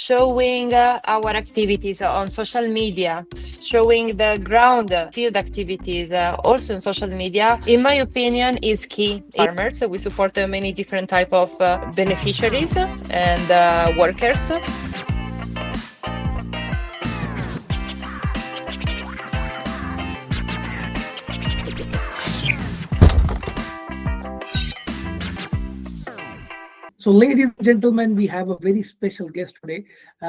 showing our activities on social media, showing the ground field activities also on social media, in my opinion, is key. Farmers, we support many different type of beneficiaries and workers. So, ladies and gentlemen, we have a very special guest today.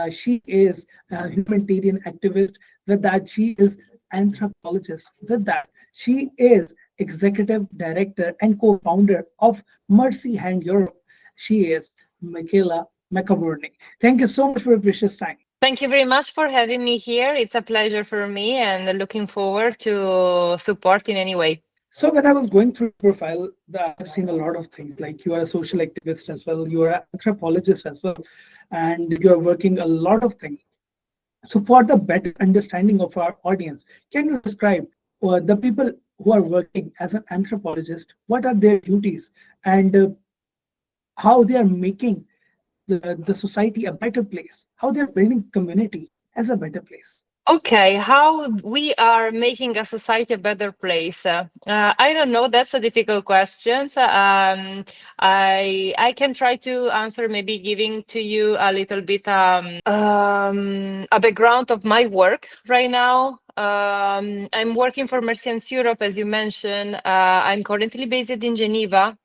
She is a humanitarian activist. With that, she is anthropologist. With that, she is executive director and co-founder of Mercy Hand Europe. She is Michela Maccabruni. Thank you so much for your precious time. Thank you very much for having me here. It's a pleasure for me and looking forward to support in any way. So when I was going through your profile, I've seen a lot of things. Like you are a social activist as well, you are an anthropologist as well, and you are working a lot of things. So for the better understanding of our audience, can you describe the people who are working as an anthropologist? What are their duties and how they are making the society a better place? How they are building community as a better place? Okay, how we are making a society a better place? I don't know. That's a difficult question. I can try to answer, maybe giving to you a little bit a background of my work right now. I'm working for Mercy Europe, as you mentioned. I'm currently based in Geneva.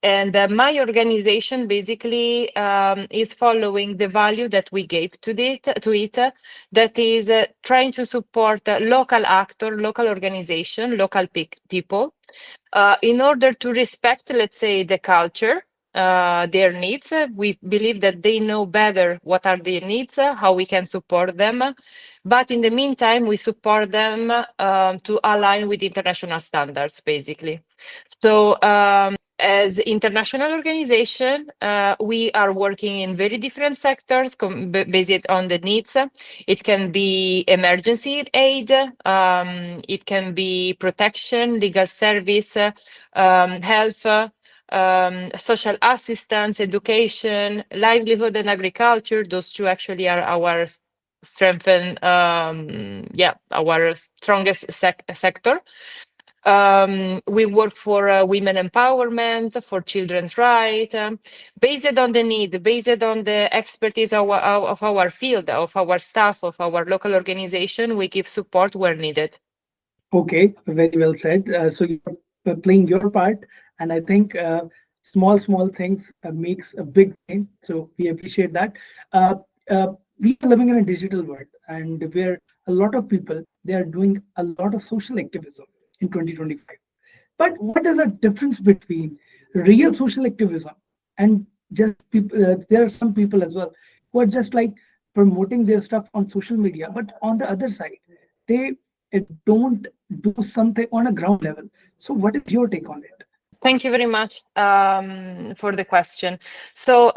And my organization basically is following the value that we gave to it, that is trying to support local actor, local organization, local people, in order to respect, let's say, the culture, their needs. We believe that they know better what are their needs, how we can support them. But in the meantime, we support them to align with international standards, basically. So as international organization, we are working in very different sectors based on the needs. It can be emergency aid, it can be protection, legal service, health, social assistance, education, livelihood and agriculture. Those two actually are our strengthen, our strongest sector. We work for women empowerment, for children's rights, based on the need, based on the expertise of our field, of our staff, of our local organization. We give support where needed. Okay, very well said. So you're playing your part, and I think small things makes a big thing. So we appreciate that. Uh, we are living in a digital world, and where a lot of people they are doing a lot of social activism in 2025. But what is the difference between real social activism and just people? There are some people as well who are just like promoting their stuff on social media, but on the other side, they don't do something on a ground level. So, what is your take on it? Thank you very much for the question. So,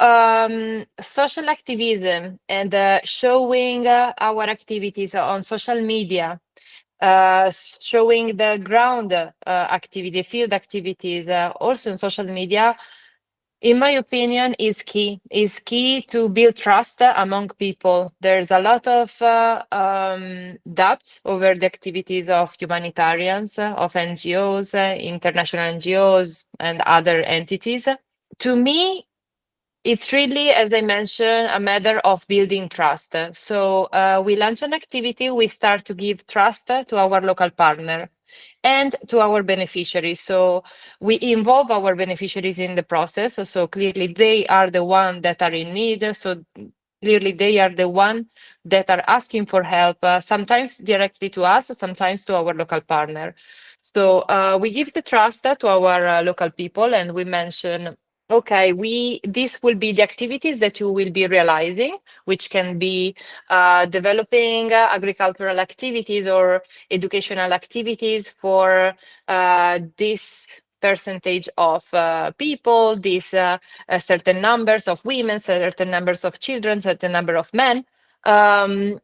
social activism and showing our activities on social media, showing the ground activity, field activities, also on social media, in my opinion, is key to build trust among people. There's a lot of doubts over the activities of humanitarians, of NGOs, international NGOs, and other entities. To me, it's really, as I mentioned, a matter of building trust. So we launch an activity, we start to give trust to our local partner and to our beneficiaries. So we involve our beneficiaries in the process. So clearly they are the ones that are in need. So clearly they are the ones that are asking for help, sometimes directly to us, sometimes to our local partner. So we give the trust to our local people, and we mention, okay, this will be the activities that you will be realizing, which can be developing agricultural activities or educational activities for this percentage of people, these certain numbers of women, certain numbers of children, certain number of men. And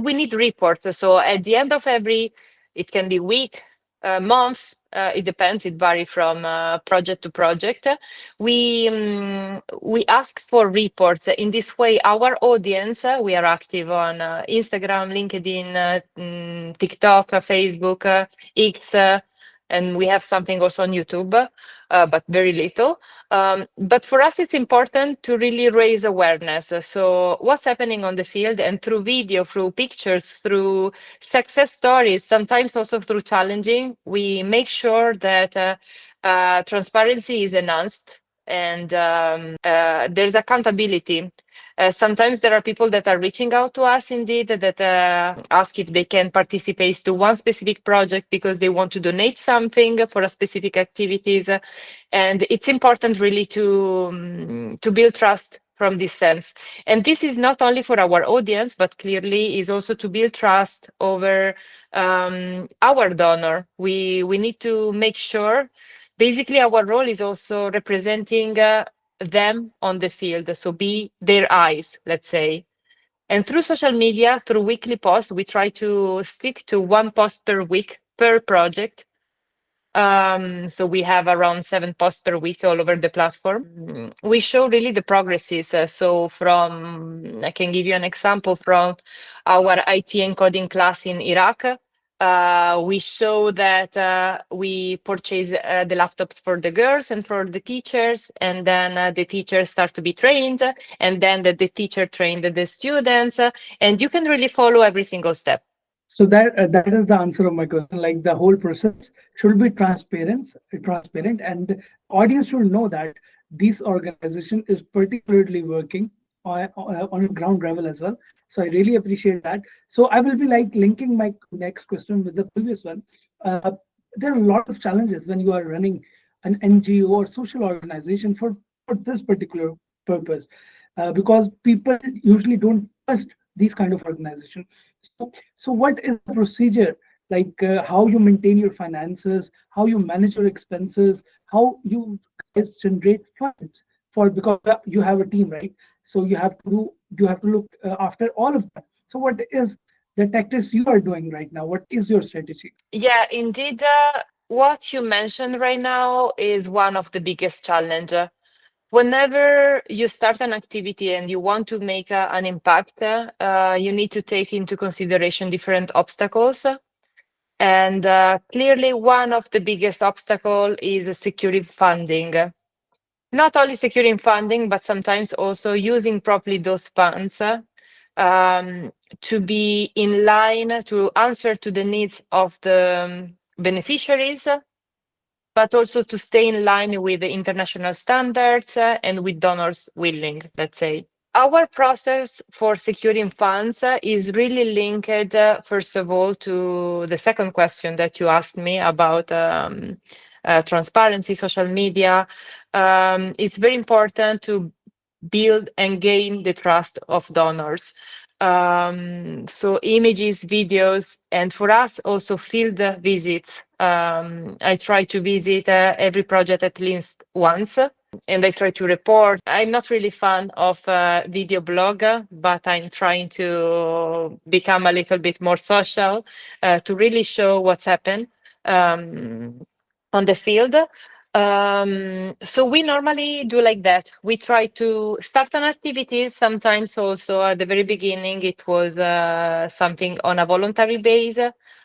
we need reports. So at the end of every, it can be week, month, It depends. It varies from project to project. We ask for reports. In this way, our audience, we are active on Instagram, LinkedIn, TikTok, Facebook, X, and we have something also on YouTube, but very little. But for us, it's important to really raise awareness. So what's happening on the field, and through video, through pictures, through success stories, sometimes also through challenging, we make sure that transparency is enhanced and there's accountability. Sometimes there are people that are reaching out to us indeed that ask if they can participate to one specific project because they want to donate something for a specific activities. And it's important really to build trust from this sense. And this is not only for our audience, but clearly is also to build trust over our donor. We need to make sure, basically our role is also representing them on the field, so be their eyes, let's say. And through social media, through weekly posts, we try to stick to one post per week per project. So we have around 7 posts per week all over the platform. We show really the progresses. So I can give you an example from our IT and coding class in Iraq. We show that we purchase the laptops for the girls and for the teachers, and then the teachers start to be trained, and then the teacher trained the students, and you can really follow every single step. So that is the answer of my question. Like the whole process should be transparent, and audience should know that this organization is particularly working on a ground level as well. So I really appreciate that. So I will be like linking my next question with the previous one. Uh, there are a lot of challenges when you are running an NGO or social organization for this particular purpose, because people usually don't trust these kind of organizations. So what is the procedure? Like how you maintain your finances, how you manage your expenses, how you guys generate funds for, because you have a team, right? So you have to look after all of that. So what is the tactics you are doing right now? What is your strategy? Yeah, indeed. What you mentioned right now is one of the biggest challenge. Whenever you start an activity and you want to make an impact, you need to take into consideration different obstacles. And clearly, one of the biggest obstacle is securing funding. Not only securing funding, but sometimes also using properly those funds to be in line to answer to the needs of the beneficiaries, but also to stay in line with the international standards and with donors willing, let's say. Our process for securing funds is really linked, first of all, to the second question that you asked me about transparency, social media. It's very important to build and gain the trust of donors. So images, videos, and for us also field visits. I try to visit every project at least once, and I try to report. I'm not really fan of video blog, but I'm trying to become a little bit more social to really show what's happened on the field. So we normally do like that. We try to start an activity. Sometimes also at the very beginning, it was something on a voluntary base.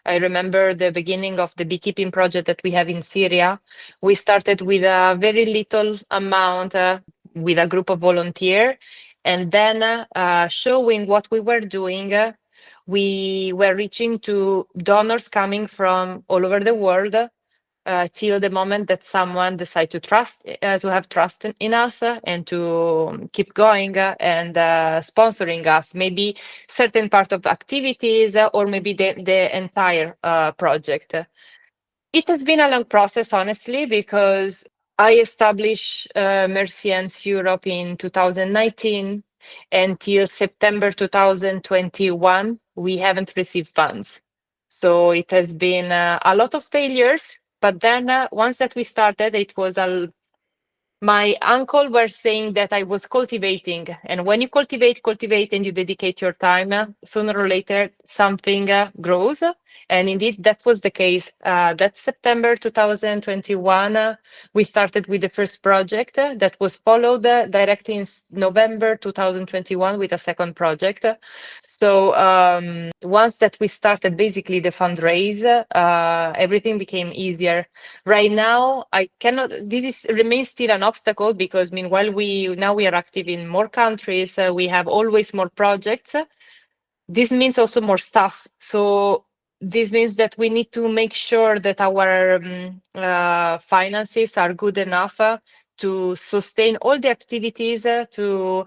I remember the beginning of the beekeeping project that we have in Syria. We started with a very little amount with a group of volunteers, and then showing what we were doing. We were reaching to donors coming from all over the world till the moment that someone decide to have trust in us and to keep going and sponsoring us, maybe certain part of activities or maybe the entire project. It has been a long process, honestly, because I established Mercians Europe in 2019. Until September 2021, we haven't received funds. So it has been a lot of failures, but then once that we started, it was my uncle were saying that I was cultivating, and when you cultivate, and you dedicate your time, sooner or later something grows. And indeed, that was the case. That September 2021, we started with the first project that was followed directly in November 2021 with a second project. So once that we started basically the fundraise, everything became easier. Right now, I cannot. This is remains still an obstacle because meanwhile we are active in more countries. We have always more projects. This means also more staff. So this means that we need to make sure that our finances are good enough to sustain all the activities, to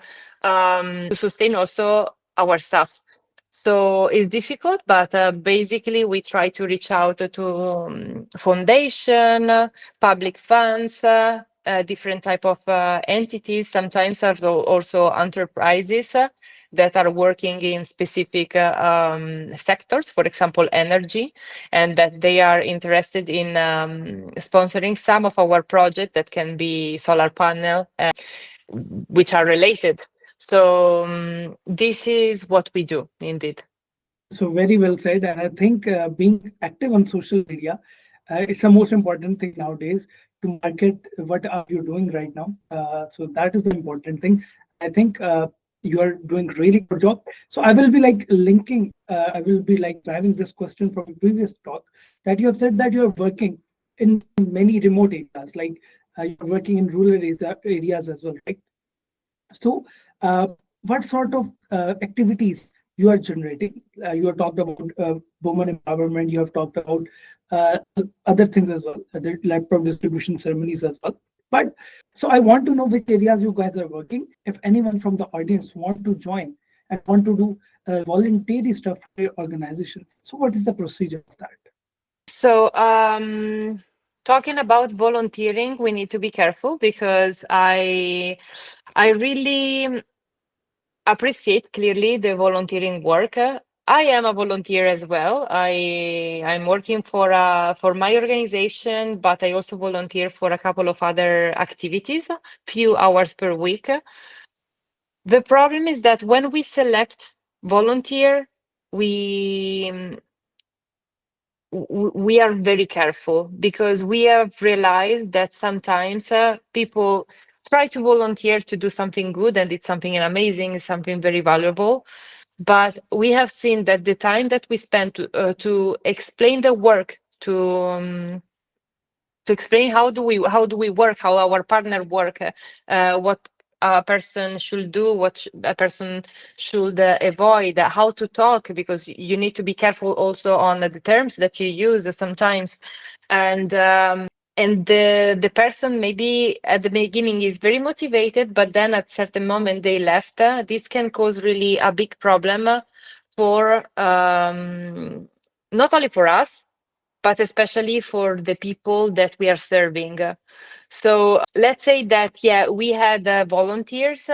sustain also our staff. So it's difficult, but basically we try to reach out to foundation, public funds, different type of entities. Sometimes there's also enterprises that are working in specific sectors, for example, energy, and that they are interested in sponsoring some of our projects that can be solar panel, which are related. So this is what we do, indeed. So very well said. And I think being active on social media, it's the most important thing nowadays to market what are you doing right now. So that is the important thing. I think you are doing really good job. So I will be like linking, I will be like driving this question from the previous talk that you have said that you are working in many remote areas, like you're working in rural areas as well, right? So, what sort of activities you are generating? You have talked about women empowerment. You have talked about uh, other things as well, the laptop distribution ceremonies as well. But so I want to know which areas you guys are working. If anyone from the audience want to join and want to do voluntary stuff for your organization, so what is the procedure of that? So, talking about volunteering, we need to be careful because I really appreciate clearly the volunteering work. I am a volunteer as well. I'm working for my organization, but I also volunteer for a couple of other activities, few hours per week. The problem is that when we select volunteer, we we are very careful because we have realized that sometimes people try to volunteer to do something good and it's something amazing, something very valuable. But we have seen that the time that we spend to explain the work, to explain how do we work, how our partner work, what a person should do, what a person should avoid, how to talk, because you need to be careful also on the terms that you use sometimes. And the person maybe at the beginning is very motivated, but then at certain moment they left. This can cause really a big problem for not only for us, but especially for the people that we are serving. So let's say that, yeah, we had volunteers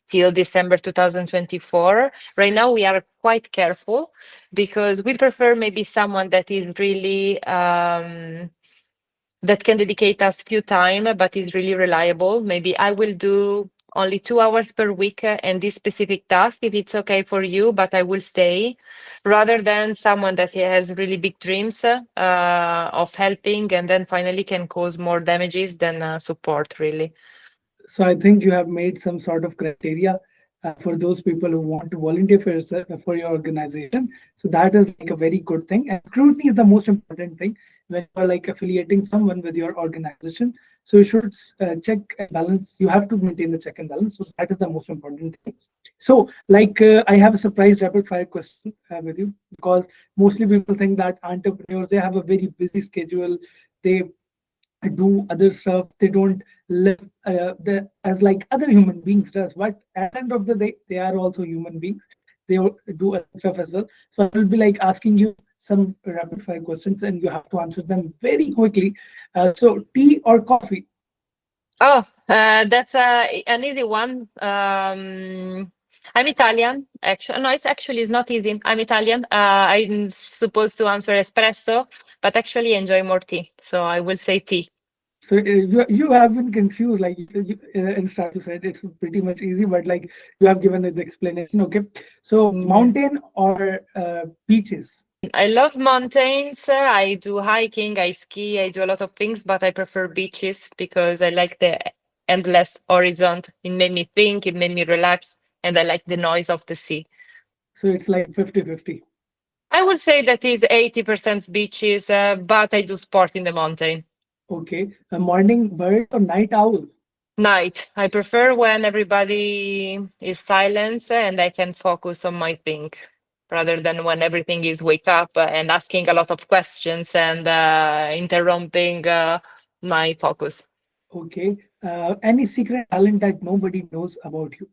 till December 2024. Right now, we are quite careful because we prefer maybe someone that is really that can dedicate us few time, but is really reliable. Maybe I will do only 2 hours per week and this specific task if it's okay for you, but I will stay, rather than someone that has really big dreams of helping and then finally can cause more damages than support, really. So I think you have made some sort of criteria for those people who want to volunteer for your organization. So that is like a very good thing. And scrutiny is the most important thing when you are like affiliating someone with your organization. So you should check and balance. You have to maintain the check and balance. So that is the most important thing. So like I have a surprise rapid fire question with you, because mostly people think that entrepreneurs, they have a very busy schedule. They do other stuff. They don't live as like other human beings does. But at the end of the day, they are also human beings. They do other stuff as well. So I will be like asking you some rapid fire questions, and you have to answer them very quickly. So tea or coffee? Oh, that's an easy one. I'm Italian, actually. No, it's not easy. I'm Italian. I'm supposed to answer espresso, but actually enjoy more tea. So I will say tea. So you have been confused, like in start you said it's pretty much easy, but like you have given it the explanation. Okay, so Yeah. mountain or beaches? I love mountains. I do hiking, I ski, I do a lot of things, but I prefer beaches because I like the endless horizon. It made me think, it made me relax, and I like the noise of the sea. So it's like 50-50. I would say that is 80% beaches, but I do sport in the mountain. Okay, a morning bird or night owl? Night. I prefer when everybody is silent and I can focus on my thing rather than when everything is wake up and asking a lot of questions and interrupting my focus. Okay, any secret talent that nobody knows about you?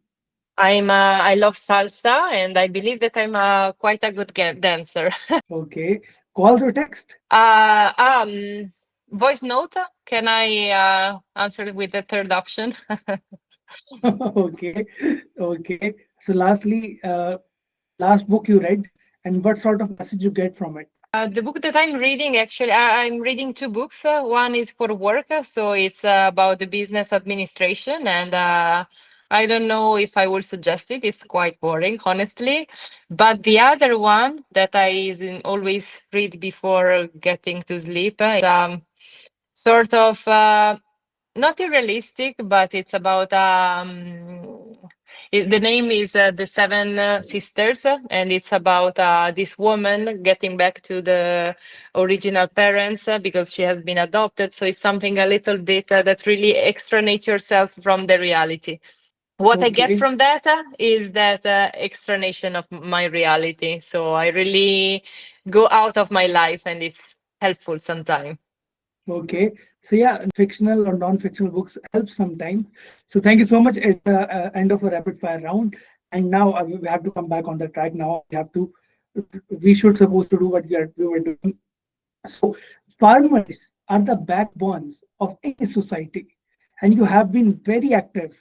I love salsa and I believe that I'm quite a good dancer. Okay, calls or text? uh, um, Voice note. Can I answer with the third option? Okay, okay. So lastly, last book you read and what sort of message you get from it? The book that I'm reading, actually, I'm reading two books. One is for work, so it's about the business administration, and I don't know if I would suggest it. It's quite boring, honestly. But the other one that always read before getting to sleep is sort of not unrealistic, but it's about the name is The Seven Sisters, and it's about this woman getting back to the original parents because she has been adopted. So it's something a little bit that really extraneates yourself from the reality. What I get Okay, from that is that extranation of my reality. So I really go out of my life, and it's helpful sometimes. okay. So yeah, fictional or non-fictional books help sometimes. So thank you so much. At the end of a rapid fire round, and now we have to come back on the track. Now we have to, we should supposed to do what we were doing. So farmers are the backbones of any society, and you have been very active,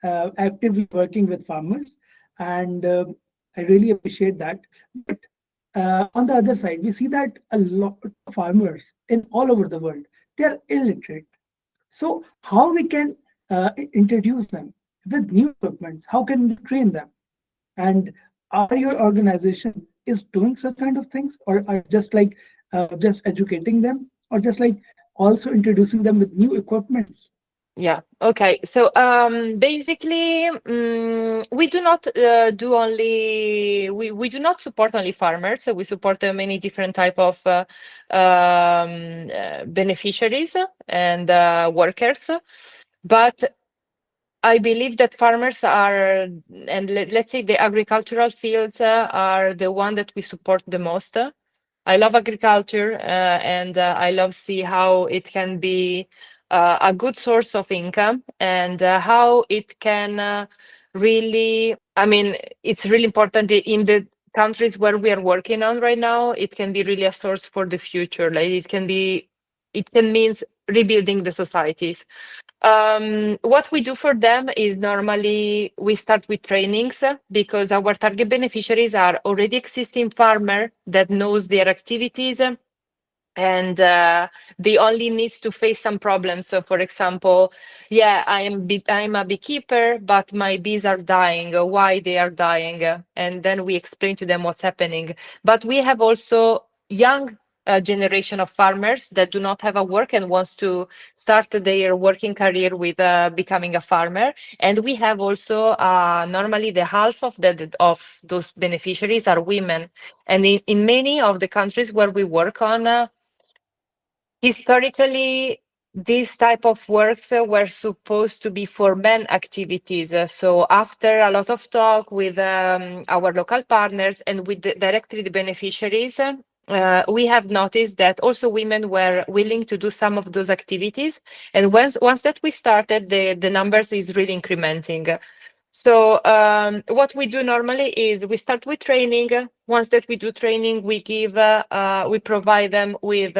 actively working with farmers, and I really appreciate that. But on the other side, we see that a lot of farmers in all over the world, they are illiterate. So how we can introduce them with new equipment? How can we train them? And are your organization is doing such kind of things, or are just like just educating them, or just like also introducing them with new equipments? Yeah. Okay. So basically, we do not do only we do not support only farmers. So we support many different type of beneficiaries and workers. But I believe that farmers are, and let's say the agricultural fields are the one that we support the most. I love agriculture and I love see how it can be a good source of income and how it can really, I mean, it's really important in the countries where we are working on right now. It can be really a source for the future. Like it can means rebuilding the societies. What we do for them is normally we start with trainings because our target beneficiaries are already existing farmer that knows their activities and they only needs to face some problems. So, for example, yeah, I'm a beekeeper, but my bees are dying. Why they are dying? And then we explain to them what's happening. But we have also young generation of farmers that do not have a work and wants to start their working career with becoming a farmer. And we have also normally the half of of those beneficiaries are women. And in many of the countries where we work on. Historically, these type of works were supposed to be for men activities. So after a lot of talk with our local partners and with directly the beneficiaries, we have noticed that also women were willing to do some of those activities. And once that we started, the numbers is really incrementing. So what we do normally is we start with training. Once that we do training, we provide them with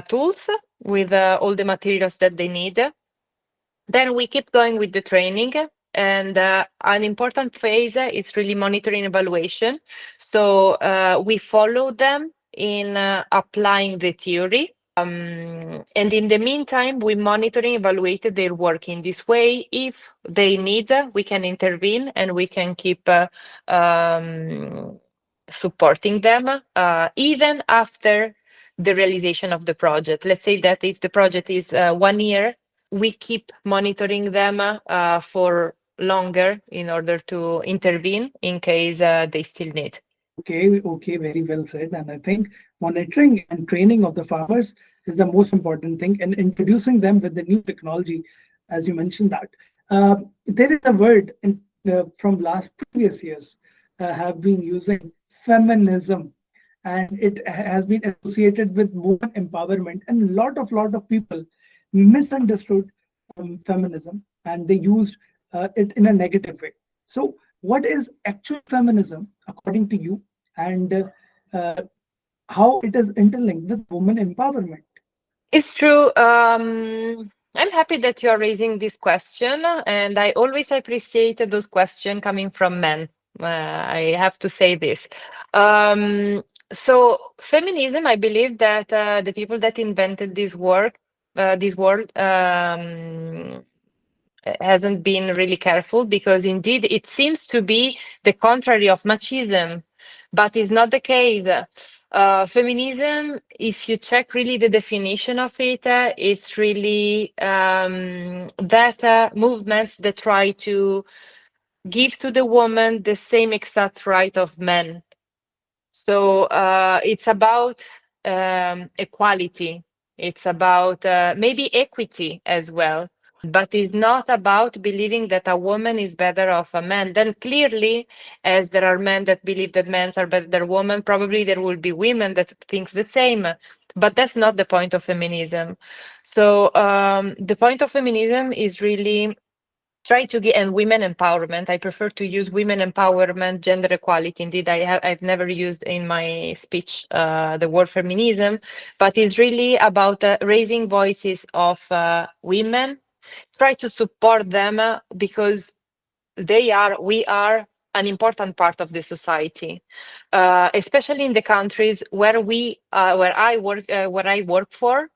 tools, with all the materials that they need. Then we keep going with the training. And an important phase is really monitoring evaluation. So we follow them in applying the theory. And in the meantime, we monitor and evaluate their work in this way. If they need, we can intervene and we can keep supporting them even after the realization of the project. Let's say that if the project is 1 year, we keep monitoring them for longer in order to intervene in case they still need. Okay, very well said. And I think monitoring and training of the farmers is the most important thing, and introducing them with the new technology, as you mentioned that. There is a word from last previous years have been using feminism, and it has been associated with women empowerment, and lot of people misunderstood feminism, and they used it in a negative way. So, what is actual feminism according to you, and uh, how it is interlinked with women empowerment? It's true. I'm happy that you are raising this question, and I always appreciate those questions coming from men. I have to say this. So, feminism, I believe that the people that invented this word, hasn't been really careful, because indeed it seems to be the contrary of machism, but it's not the case. Feminism, if you check really the definition of it, it's really that movements that try to give to the woman the same exact right of men. So it's about equality. It's about maybe equity as well, but it's not about believing that a woman is better of a man. Then clearly, as there are men that believe that men are better than women, probably there will be women that thinks the same. But that's not the point of feminism. So the point of feminism is really try to get, and women empowerment. I prefer to use women empowerment, gender equality. Indeed, I've never used in my speech the word feminism, but it's really about raising voices of women. Try to support them because we are an important part of the society, especially in the countries where where I work for.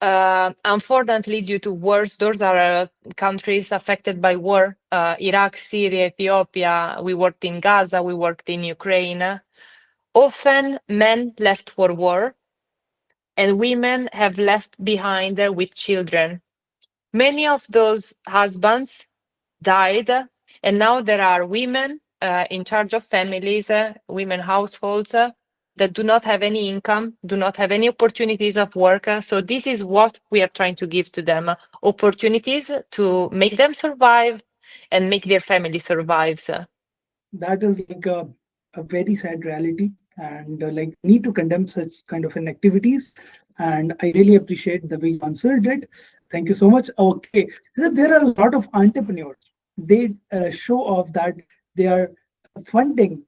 Unfortunately, due to wars, those are countries affected by war. Iraq, Syria, Ethiopia. We worked in Gaza. We worked in Ukraine. Often, men left for war, and women have left behind with children. Many of those husbands died, and now there are women in charge of families, women households that do not have any income, do not have any opportunities of work. So this is what we are trying to give to them, opportunities to make them survive and make their family survive. That is like a very sad reality, and like need to condemn such kind of inactivities. And I really appreciate the way you answered it. Thank you so much. Okay, so there are a lot of entrepreneurs. They show off that they are funding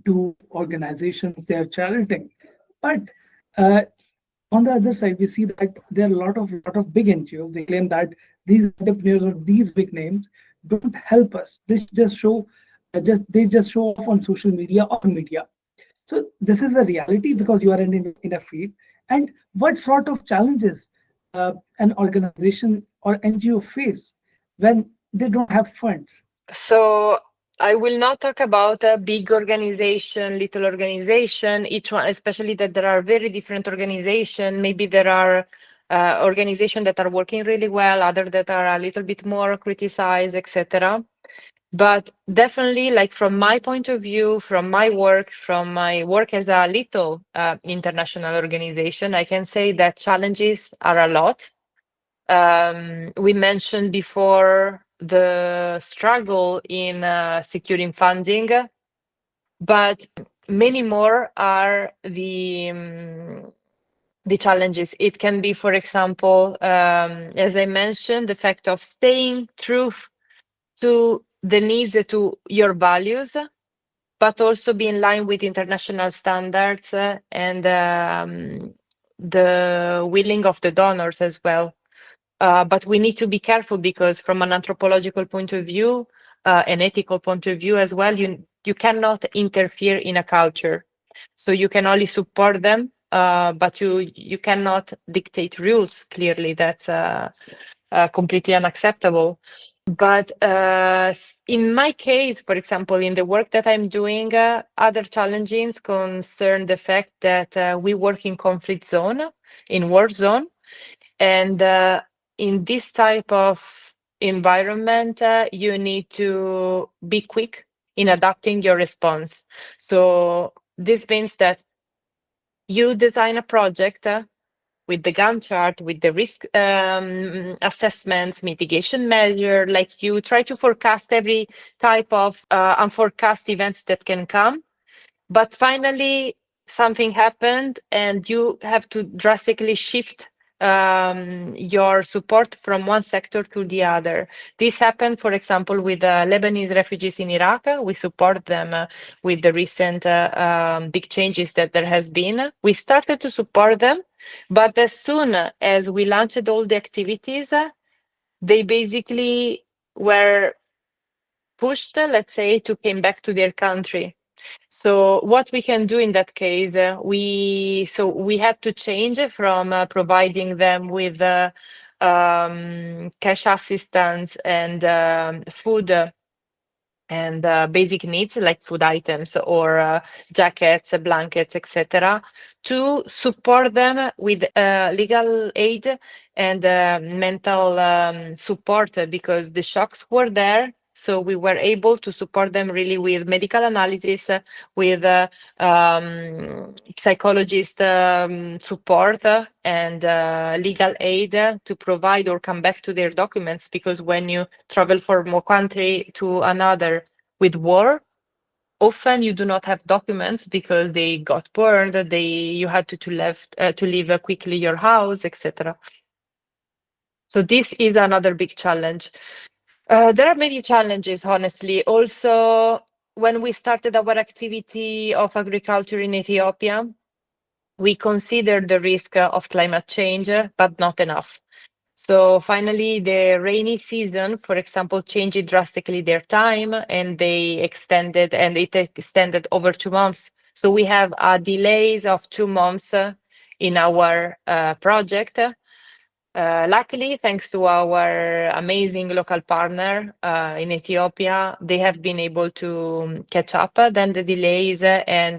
to organizations, they are charity, but uh, on the other side, we see that there are a lot of big NGOs. They claim that these entrepreneurs or these big names don't help us. They just show off on social media or media. So this is the reality because you are in a field. And what sort of challenges an organization or NGO face when they don't have funds? So I will not talk about a big organization, little organization, each one, especially that there are very different organizations. Maybe there are organizations that are working really well, other that are a little bit more criticized, etc. But definitely, like from my point of view, from my work as a little international organization, I can say that challenges are a lot. We mentioned before the struggle in securing funding, but many more are the challenges. It can be, for example, as I mentioned, the fact of staying true to the needs, to your values, but also be in line with international standards and the willing of the donors as well. But we need to be careful because from an anthropological point of view, an ethical point of view as well, you cannot interfere in a culture. So you can only support them but you cannot dictate rules. Clearly, that's completely unacceptable. But in my case, for example, in the work that I'm doing, other challenges concern the fact that we work in conflict zone, in war zone, and in this type of environment, you need to be quick in adapting your response. So this means that you design a project with the Gantt chart, with the risk assessments, mitigation measure, like you try to forecast every type of unforecast events that can come. But finally, something happened and you have to drastically shift your support from one sector to the other. This happened, for example, with Lebanese refugees in Iraq. We support them with the recent big changes that there has been. We started to support them, but as soon as we launched all the activities, they basically were pushed, let's say, to came back to their country. So what we can do in that case, we had to change from providing them with cash assistance and food and basic needs like food items or jackets, blankets, etc., to support them with legal aid and mental support because the shocks were there. So we were able to support them really with medical analysis, with psychologist support and legal aid to provide or come back to their documents. Because when you travel from one country to another with war, often you do not have documents because they got burned, you had to leave quickly your house, etc. So this is another big challenge. There are many challenges, honestly. Also, when we started our activity of agriculture in Ethiopia, we considered the risk of climate change, but not enough. So finally, the rainy season, for example, changed drastically their time and it extended over 2 months. So we have delays of 2 months in our project. Luckily, thanks to our amazing local partner in Ethiopia, they have been able to catch up then the delays and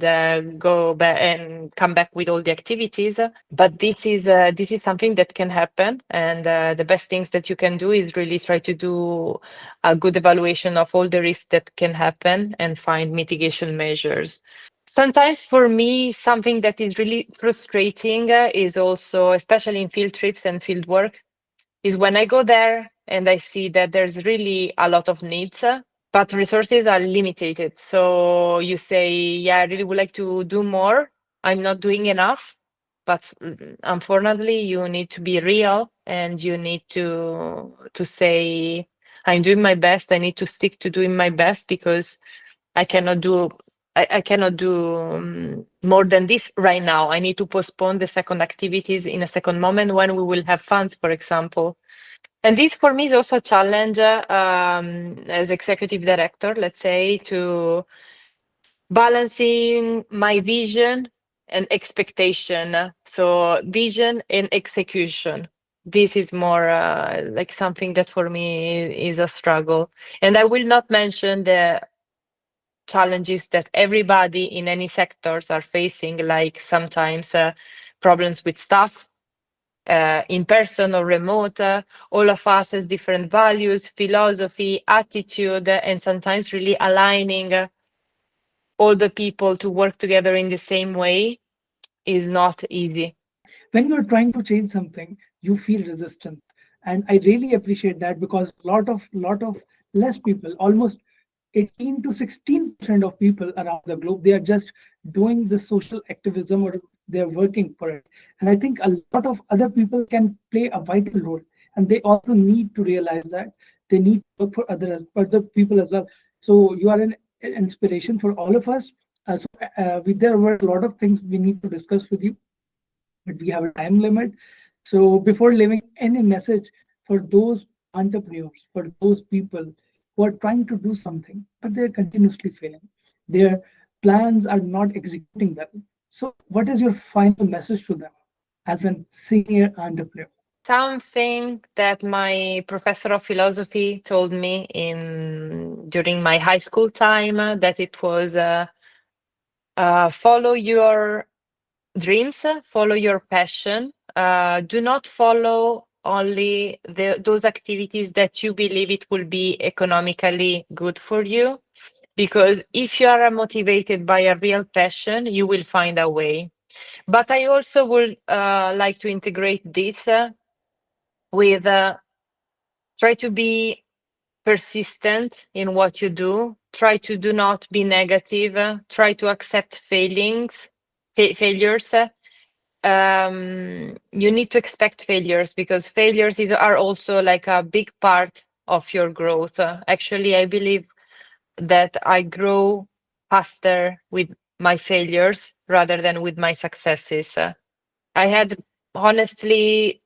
go back and come back with all the activities. But this is something that can happen, and the best things that you can do is really try to do a good evaluation of all the risks that can happen and find mitigation measures. Sometimes for me, something that is really frustrating is also, especially in field trips and field work, is when I go there and I see that there's really a lot of needs, but resources are limited. So you say, yeah, I really would like to do more. I'm not doing enough. But unfortunately, you need to be real and you need to say, I'm doing my best. I need to stick to doing my best because I cannot do I cannot do more than this right now. I need to postpone the second activities in a second moment when we will have funds, for example. And this for me is also a challenge as executive director, let's say, to balancing my vision and expectation. So vision and execution. This is more like something that for me is a struggle. And I will not mention the challenges that everybody in any sectors are facing, like sometimes problems with staff, in person or remote. All of us has different values, philosophy, attitude, and sometimes really aligning all the people to work together in the same way is not easy. When you're trying to change something, you feel resistance, and I really appreciate that because lot of less people, almost 18 to 16% of people around the globe, they are just doing this social activism or they're working for it. And I think a lot of other people can play a vital role, and they also need to realize that they need to work for other people as well. So you are an inspiration for all of us. There were a lot of things we need to discuss with you, but we have a time limit. So before leaving any message for those entrepreneurs, for those people who are trying to do something, but they're continuously failing, their plans are not executing well. So what is your final message to them as a senior entrepreneur? Something that my professor of philosophy told me in during my high school time, that it was follow your dreams, follow your passion. Do not follow only those activities that you believe it will be economically good for you, because if you are motivated by a real passion, you will find a way. But I also would like to integrate this with try to be persistent in what you do. Try to do not be negative. Try to accept failures. You need to expect failures, because are also like a big part of your growth. Actually, I believe that I grow faster with my failures rather than with my successes. I had honestly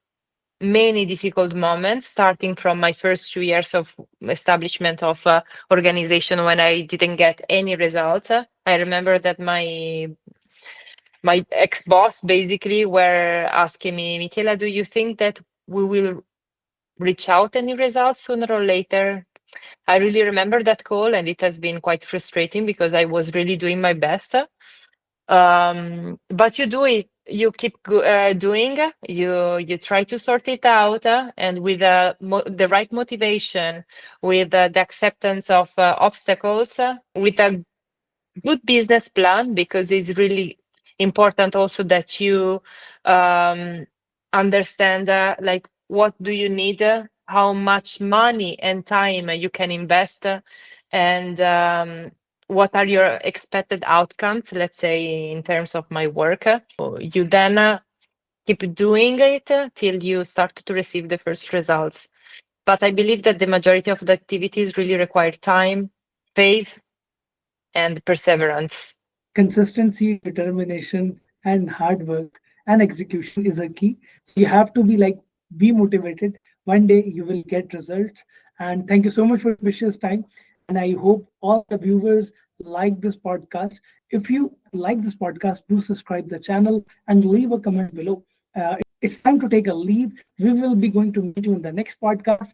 many difficult moments, starting from my first 2 years of establishment of organization when I didn't get any results. I remember that my ex-boss basically were asking me, Michela, do you think that we will reach out any results sooner or later? I really remember that call, and it has been quite frustrating because I was really doing my best. But you do it, you keep doing, you try to sort it out, and with the right motivation, with the acceptance of obstacles, with a good business plan, because it's really important also that you um, understand like what do you need, how much money and time you can invest, and what are your expected outcomes, let's say in terms of my work. You then keep doing it till you start to receive the first results. But I believe that the majority of the activities really require time, faith, and perseverance. Consistency, determination, and hard work and execution is a key. So you have to be like, be motivated. One day you will get results. And thank you so much for your precious time. And I hope all the viewers like this podcast. If you like this podcast, do subscribe the channel and leave a comment below. It's time to take a leave. We will be going to meet you in the next podcast.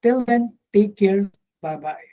Till then, take care. Bye bye.